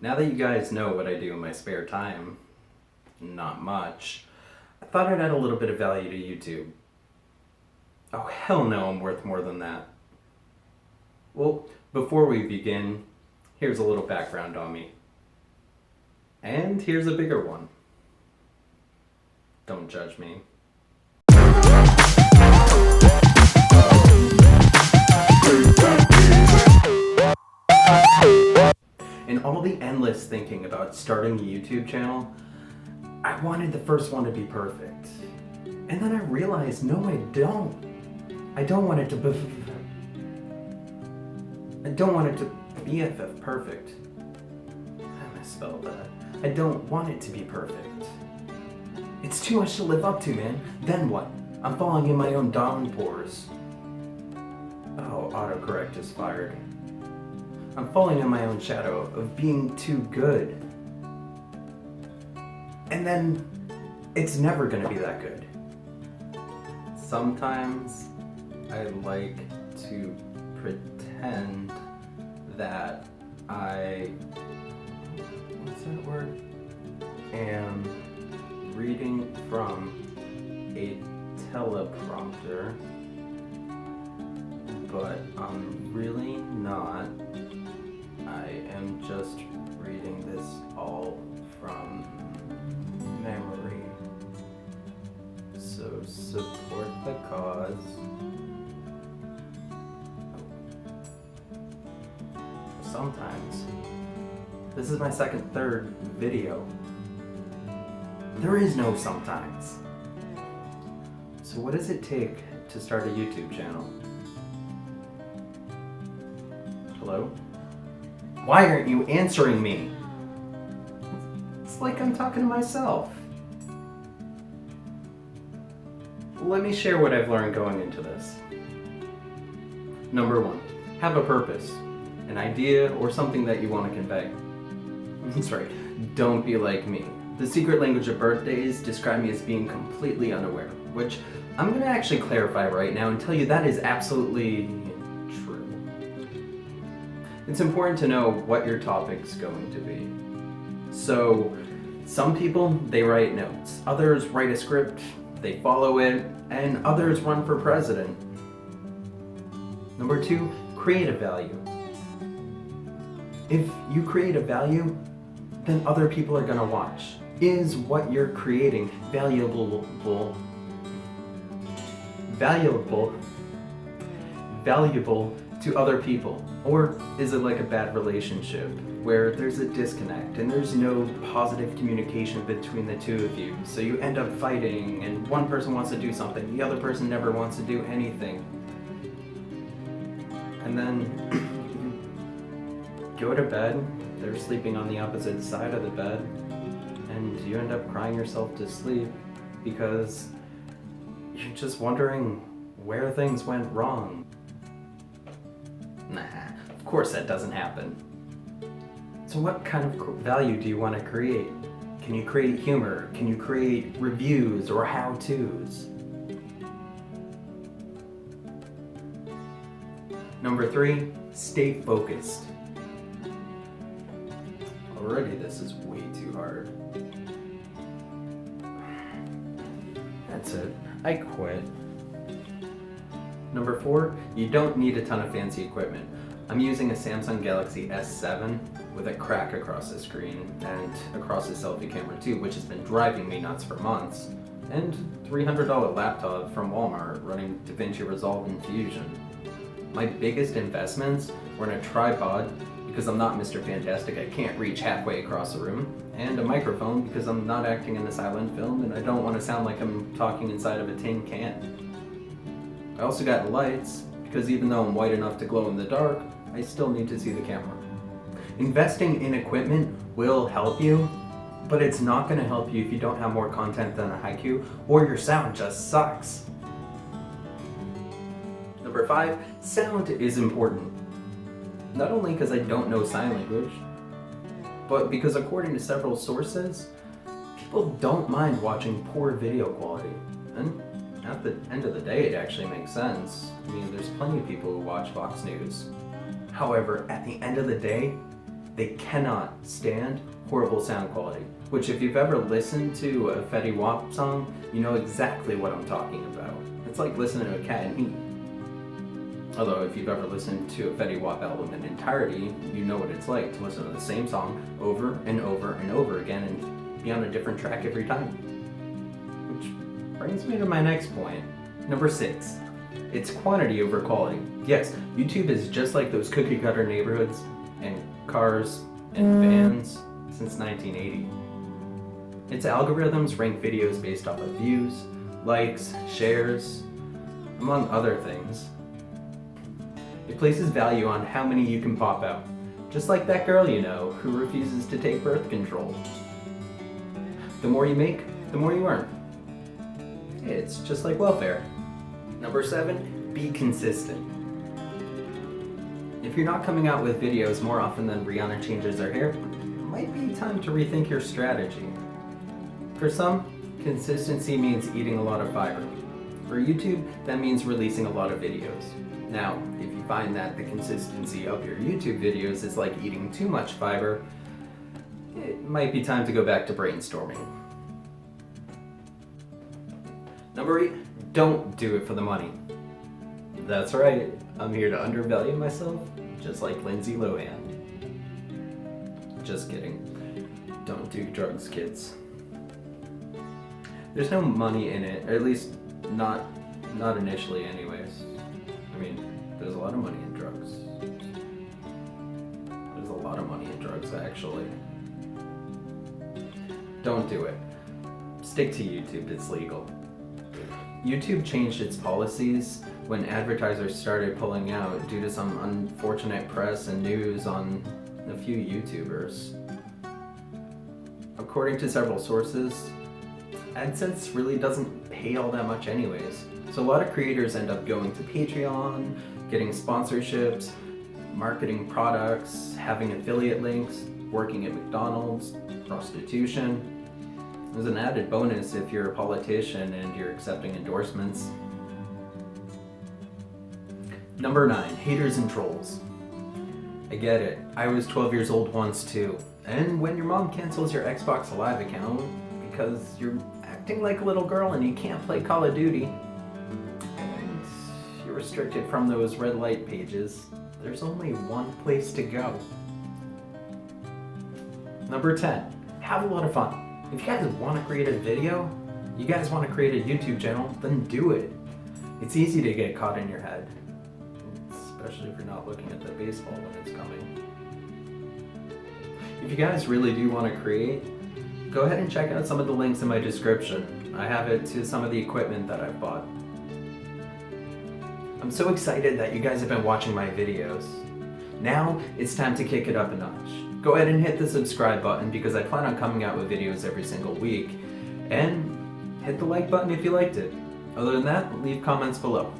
Now that you guys know what I do in my spare time, not much, I thought I'd add a little bit of value to YouTube. Oh, hell no, I'm worth more than that. Well, before we begin, here's a little background on me. And here's a bigger one. Don't judge me. In all the endless thinking about starting a YouTube channel, I wanted the first one to be perfect. And then I realized, no, I don't. I don't want it to be... I don't want it to be BFF perfect. I misspelled that. I don't want it to be perfect. It's too much to live up to, man. Then what? I'm falling in my own downpours. Oh, autocorrect is fired. I'm falling in my own shadow of being too good. And then it's never gonna be that good. Sometimes I like to pretend that what's that word? Am reading from a teleprompter, but I'm really not. I am just reading this all from memory. So support the cause. Sometimes. This is my third video. There is no sometimes. So what does it take to start a YouTube channel? Hello? Why aren't you answering me? It's like I'm talking to myself. Let me share what I've learned going into this. Number 1, have a purpose, an idea, or something that you want to convey. That's right, don't be like me. The secret language of birthdays describe me as being completely unaware, which I'm going to actually clarify right now and tell you that is absolutely true. It's important to know what your topic's going to be. So, some people, they write notes. Others write a script, they follow it, and others run for president. Number 2, create a value. If you create a value, then other people are gonna watch. Is what you're creating valuable to other people? Or is it like a bad relationship where there's a disconnect and there's no positive communication between the two of you? So you end up fighting and one person wants to do something, the other person never wants to do anything. And then you go to bed, they're sleeping on the opposite side of the bed, and you end up crying yourself to sleep because you're just wondering where things went wrong. Nah, of course that doesn't happen. So what kind of value do you want to create? Can you create humor? Can you create reviews or how-tos? Number 3, stay focused. Already this is way too hard. That's it. I quit. Number 4, you don't need a ton of fancy equipment. I'm using a Samsung Galaxy S7 with a crack across the screen and across the selfie camera too, which has been driving me nuts for months. And $300 laptop from Walmart running DaVinci Resolve and Fusion. My biggest investments were in a tripod because I'm not Mr. Fantastic, I can't reach halfway across the room, and a microphone because I'm not acting in a silent film and I don't want to sound like I'm talking inside of a tin can. I also got lights because even though I'm white enough to glow in the dark, I still need to see the camera. Investing in equipment will help you, but it's not going to help you if you don't have more content than a haiku or your sound just sucks. Number 5, sound is important. Not only because I don't know sign language, but because according to several sources, people don't mind watching poor video quality. And at the end of the day, it actually makes sense. I mean, there's plenty of people who watch Fox News. However, at the end of the day, They cannot stand horrible sound quality, which if you've ever listened to a Fetty Wap song, you know exactly what I'm talking about. It's like listening to a cat in heat. Although if you've ever listened to a Fetty Wap album in entirety, you know what it's like to listen to the same song over and over and over again and be on a different track every time. Which brings me to my next point. Number 6. It's quantity over quality. Yes, YouTube is just like those cookie cutter neighborhoods and cars and vans since 1980. Its algorithms rank videos based off of views, likes, shares, among other things. It places value on how many you can pop out, just like that girl you know who refuses to take birth control. The more you make, the more you earn. It's just like welfare. Number 7, be consistent. If you're not coming out with videos more often than Rihanna changes her hair, it might be time to rethink your strategy. For some, consistency means eating a lot of fiber. For YouTube, that means releasing a lot of videos. Now, if you find that the consistency of your YouTube videos is like eating too much fiber, it might be time to go back to brainstorming. Number 8, don't do it for the money. That's right, I'm here to undervalue myself, just like Lindsay Lohan. Just kidding. Don't do drugs, kids. There's no money in it, or at least not initially anyways. I mean, there's a lot of money in drugs. There's a lot of money in drugs, actually. Don't do it. Stick to YouTube, it's legal. YouTube changed its policies when advertisers started pulling out due to some unfortunate press and news on a few YouTubers. According to several sources, AdSense really doesn't pay all that much anyways. So a lot of creators end up going to Patreon, getting sponsorships, marketing products, having affiliate links, working at McDonald's, prostitution. There's an added bonus if you're a politician and you're accepting endorsements. Number 9, haters and trolls. I get it. I was 12 years old once too. And when your mom cancels your Xbox Live account because you're acting like a little girl and you can't play Call of Duty, and you're restricted from those red light pages, there's only one place to go. Number 10, have a lot of fun. If you guys want to create a video, you guys want to create a YouTube channel, then do it. It's easy to get caught in your head, especially if you're not looking at the baseball when it's coming. If you guys really do want to create, go ahead and check out some of the links in my description. I have it to some of the equipment that I've bought. I'm so excited that you guys have been watching my videos. Now it's time to kick it up a notch. Go ahead and hit the subscribe button because I plan on coming out with videos every single week. And hit the like button if you liked it. Other than that, leave comments below.